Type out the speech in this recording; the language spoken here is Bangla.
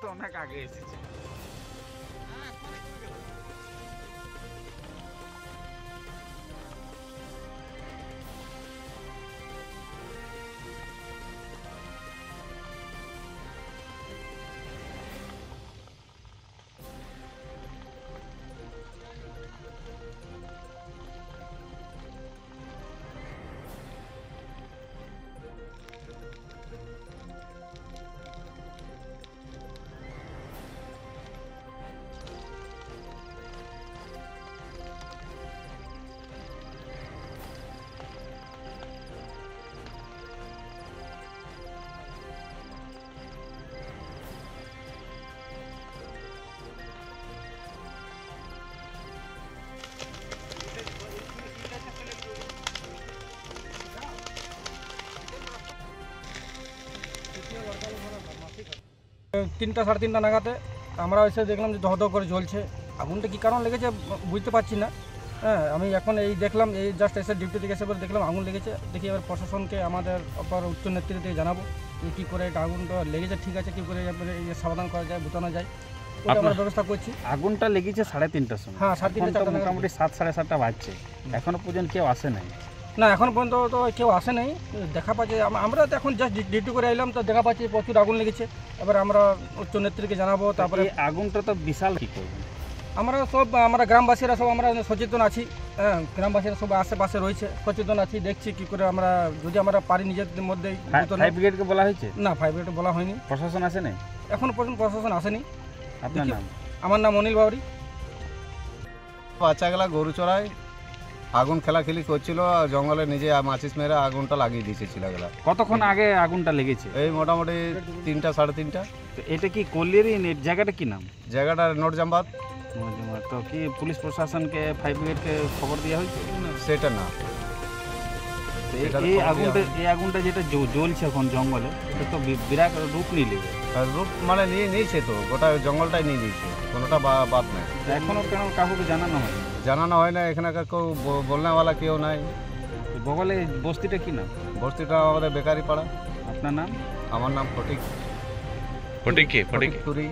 তো অনেক আগে এসেছে। তিনটা সাড়ে তিনটা নাগাতে আমরা এসে দেখলাম যে দহ দহ করে জ্বলছে। আগুনটা কী কারণ লেগেছে বুঝতে পারছি না। হ্যাঁ, আমি এখন এই দেখলাম, এই জাস্ট এসে ডিউটি থেকে এসে দেখলাম আগুন লেগেছে। দেখি এবার প্রশাসনকে আমাদের অপর উচ্চ নেতৃত্ব থেকে জানাবো যে কী করে এটা আগুনটা লেগেছে, ঠিক আছে কী করে সমাধান করা যায়, বোঝানো যায়, আমরা ব্যবস্থা করছি। আগুনটা লেগেছে 3:30টার সময়। হ্যাঁ, 3:30 মোটামুটি 7 সাড়ে 7টা বাজছে, এখনো পর্যন্ত কেউ আসে নাই। না, এখন পর্যন্ত তো কেউ আসে নাই। দেখা পাচ্ছে আমরা তো এখন জাস্ট ডিউটি করে এলাম, তো দেখা পাচ্ছি প্রচুর আগুন লেগেছে। এবার আমরা উচ্চ নেতৃত্বকে জানাবো। তারপরে আগুনটা তো বিশাল, কী করবেন? আমরা গ্রামবাসীরা সব আমরা সচেতন আছি। হ্যাঁ, গ্রামবাসীরা সব আশেপাশে রয়েছে, সচেতন আছি, দেখছি কী করে আমরা যদি আমরা পারি নিজেদের মধ্যেই। ফায়ার ব্রিগেডকে বলা হয়েছে? না, ফায়ার ব্রিগেড বলা হয়নি। প্রশাসন আসে নাই এখনো পর্যন্ত, প্রশাসন আসেনি। আপনার নাম? আমার নাম অনিল বাউরি। বাচ্চাগুলা গরু চড়ায়, আগুন খেলাখেলি করছিল, জঙ্গলে নিজে মাচিস মেরে আগুনটা লাগিয়ে দিয়েছে ছেলেগুলা। কতক্ষণ আগে আগুনটা লেগেছে? এই মোটামুটি 3টা সাড়ে 3টা। এটা কি কলিয়ারি জায়গাটা কি নাম? জায়গাটা নোটজামবাদ। তো কি পুলিশ প্রশাসনকে, ফায়ার ব্রিগেডকে খবর দেওয়া হয়েছে? সেটা না, এই আগুনটা যেটা জ্বলছে এখন জঙ্গলে, এটা তো বিরাট রূপ নিলে। রূপ মানে নিয়েছে তো, গোটা জঙ্গলটাই নিয়ে নিয়েছে, কোনোটা বাদ নাই। এখনো কেন কাউকে জানানো হয়? জানানো হয় না, এখানকার কেউ বলনেওয়ালা কেউ নাই। বগলে বস্তিটা কি নাম? বস্তিটা আমাদের বেকারি পাড়া। আপনার নাম? আমার নাম ফটিক। ফটিক কে? ফটিক পুরি।